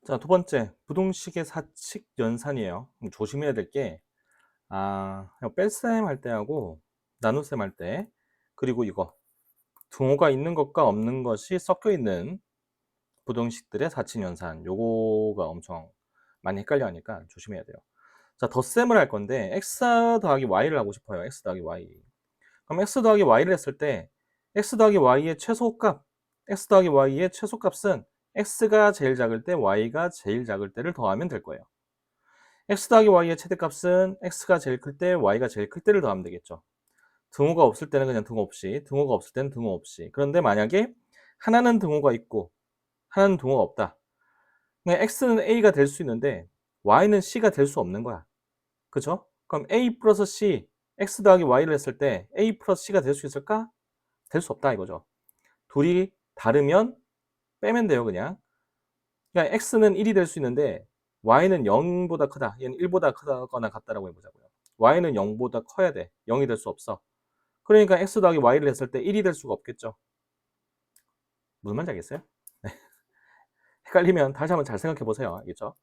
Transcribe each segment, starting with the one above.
자, 두 번째, 부동식의 사칙 연산이에요. 조심해야 될 게, 뺄셈 할 때하고 나눗셈 할 때, 그리고 이거, 등호가 있는 것과 없는 것이 섞여 있는 부동식들의 사칙 연산. 요거가 엄청 많이 헷갈려 하니까 조심해야 돼요. 자, 덧셈을 할 건데, x 더하기 y를 하고 싶어요. x 더하기 y. 그럼 x 더하기 y를 했을 때, x 더하기 y의 최소값, x 더하기 y의 최소값은 x가 제일 작을 때, y가 제일 작을 때를 더하면 될 거예요. x 더하기 y의 최대값은 x가 제일 클 때, y가 제일 클 때를 더하면 되겠죠. 등호가 없을 때는 그냥 등호 없이, 등호가 없을 때는 등호 없이. 그런데 만약에 하나는 등호가 있고 하나는 등호가 없다. 그냥 x는 a가 될 수 있는데 y는 c가 될 수 없는 거야. 그죠? 그럼 a 플러스 c, x 더하기 y를 했을 때 a 플러스 c가 될 수 있을까? 될 수 없다 이거죠. 둘이 다르면 빼면 돼요 그냥. 그러니까 x는 1이 될 수 있는데 y는 0보다 크다. 얘는 1보다 크다거나 같다라고 해보자고요. y는 0보다 커야 돼. 0이 될 수 없어. 그러니까 x 더하기 y를 했을 때 1이 될 수가 없겠죠. 무슨 말인지 알겠어요? 헷갈리면 다시 한번 잘 생각해 보세요. 알겠죠?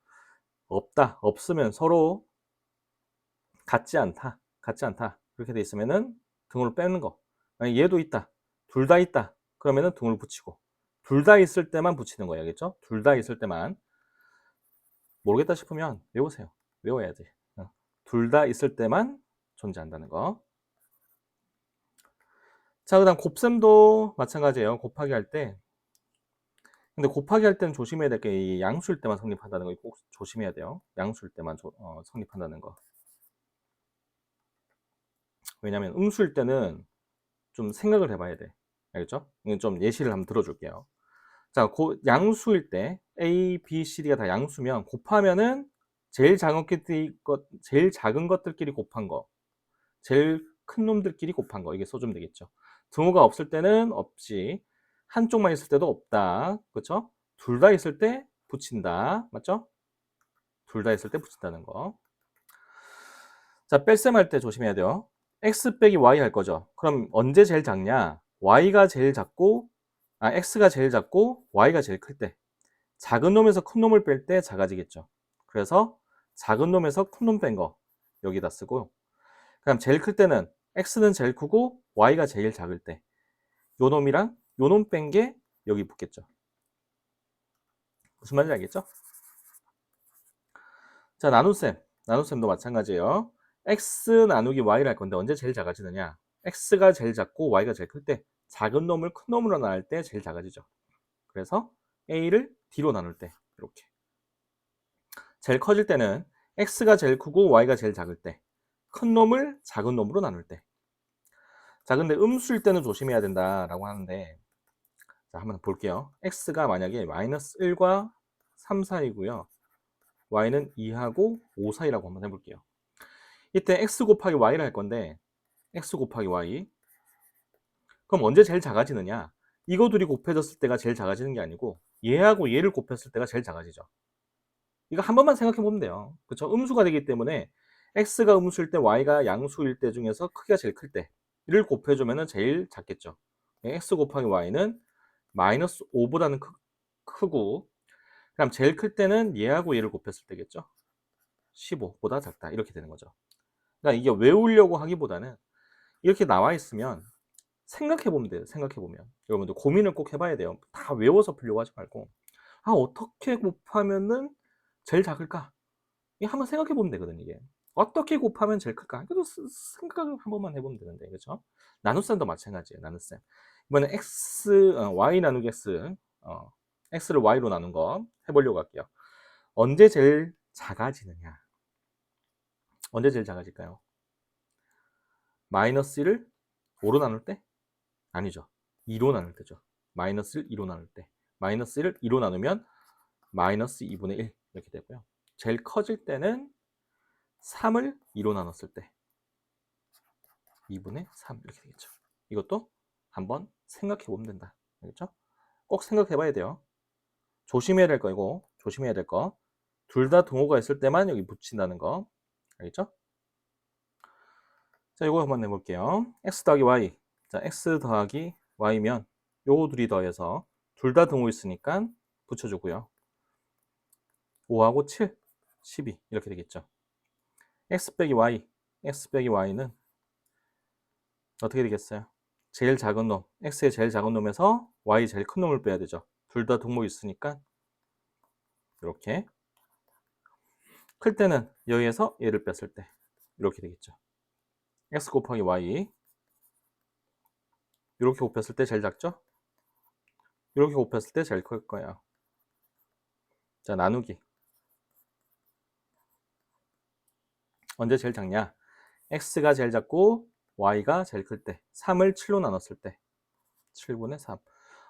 없다. 없으면 서로 같지 않다. 같지 않다. 그렇게 돼 있으면은 등호를 빼는 거. 만약 얘도 있다. 둘 다 있다. 그러면은 등호를 붙이고. 둘 다 있을 때만 붙이는 거예요. 알겠죠? 둘 다 있을 때만. 모르겠다 싶으면 외우세요. 외워야지. 둘 다 있을 때만 존재한다는 거. 자, 그 다음 곱셈도 마찬가지예요. 곱하기 할 때. 근데 곱하기 할 때는 조심해야 될 게 양수일 때만 성립한다는 거 꼭 조심해야 돼요. 양수일 때만 성립한다는 거. 왜냐면 음수일 때는 좀 생각을 해봐야 돼. 알겠죠? 이건 좀 예시를 한번 들어줄게요. 자, 양수일 때 A, B, C, D가 다 양수면 곱하면은 제일 작은 것들끼리 곱한 거, 제일 큰 놈들끼리 곱한 거 이게 써주면 되겠죠. 등호가 없을 때는 없지, 한쪽만 있을 때도 없다, 그렇죠? 둘 다 있을 때 붙인다, 맞죠? 둘 다 있을 때 붙인다는 거. 자, 뺄셈 할 때 조심해야 돼요. x 빼기 y 할 거죠. 그럼 언제 제일 작냐? y가 제일 작고, x가 제일 작고 y가 제일 클 때. 작은 놈에서 큰 놈을 뺄 때 작아지겠죠. 그래서 작은 놈에서 큰 놈 뺀 거 여기다 쓰고, 그럼 제일 클 때는 x는 제일 크고 y가 제일 작을 때 요 놈이랑 요 놈 뺀 게 여기 붙겠죠. 무슨 말인지 알겠죠? 자, 나눗셈도 마찬가지예요. x 나누기 y를 할 건데 언제 제일 작아지느냐? x가 제일 작고 y가 제일 클 때, 작은 놈을 큰 놈으로 나눌 때 제일 작아지죠. 그래서 a를 d로 나눌 때 이렇게. 제일 커질 때는 x가 제일 크고 y가 제일 작을 때, 큰 놈을 작은 놈으로 나눌 때. 자, 근데 음수일 때는 조심해야 된다라고 하는데, 자, 한번 볼게요. x가 만약에 마이너스 1과 3 사이고요. y는 2하고 5 사이라고 한번 해볼게요. 이때 x 곱하기 y를 할 건데, x 곱하기 y. 그럼 언제 제일 작아지느냐? 이거 둘이 곱해졌을 때가 제일 작아지는 게 아니고 얘하고 얘를 곱했을 때가 제일 작아지죠. 이거 한 번만 생각해 보면 돼요. 그렇죠? 음수가 되기 때문에 x가 음수일 때 y가 양수일 때 중에서 크기가 제일 클 때를 곱해주면 제일 작겠죠. x 곱하기 y는 마이너스 5보다는 크고, 그럼 제일 클 때는 얘하고 얘를 곱했을 때겠죠. 15보다 작다 이렇게 되는 거죠. 그러니까 이게 외우려고 하기보다는 이렇게 나와 있으면 생각해 보면 돼요. 생각해 보면 여러분들 고민을 꼭 해봐야 돼요. 다 외워서 풀려고 하지 말고, 어떻게 곱하면은 제일 작을까? 이 한번 생각해 보면 되거든 이게. 어떻게 곱하면 제일 클까? 그래도 생각을 한 번만 해보면 되는데, 그렇죠? 나눗셈도 마찬가지예요. 나눗셈. 이번엔 y 나누기 x, x를 y로 나눈 거 해보려고 할게요. 언제 제일 작아지느냐? 언제 제일 작아질까요? 마이너스 1을 5로 나눌 때? 아니죠. 2로 나눌 때죠. 마이너스 1, 2로 나눌 때. 마이너스 1을 2로 나누면 마이너스 2분의 1 이렇게 되고요. 제일 커질 때는 3을 2로 나눴을 때 2분의 3 이렇게 되겠죠. 이것도 한번 생각해 보면 된다. 알겠죠? 꼭 생각해 봐야 돼요. 조심해야 될 거고, 조심해야 될 거. 둘 다 등호가 있을 때만 여기 붙인다는 거. 알겠죠? 자, 이거 한번 해볼게요. x 더하기 y. 자, x 더하기 y면 요 둘이 더해서 둘 다 등호 있으니까 붙여주고요. 5하고 7, 12 이렇게 되겠죠. x 빼기 y는 어떻게 되겠어요? 제일 작은 놈, x의 제일 작은 놈에서 y 제일 큰 놈을 빼야 되죠. 둘 다 등목이 있으니까 이렇게. 클 때는 여기에서 얘를 뺐을 때 이렇게 되겠죠. x 곱하기 y 이렇게 곱했을 때 제일 작죠? 이렇게 곱했을 때 제일 클 거예요. 자, 나누기. 언제 제일 작냐? x가 제일 작고 y가 제일 클 때. 3을 7로 나눴을 때. 7분의 3.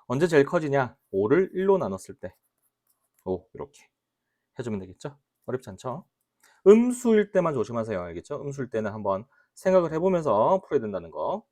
언제 제일 커지냐? 5를 1로 나눴을 때. 5 이렇게 해주면 되겠죠? 어렵지 않죠? 음수일 때만 조심하세요. 알겠죠? 음수일 때는 한번 생각을 해보면서 풀어야 된다는 거.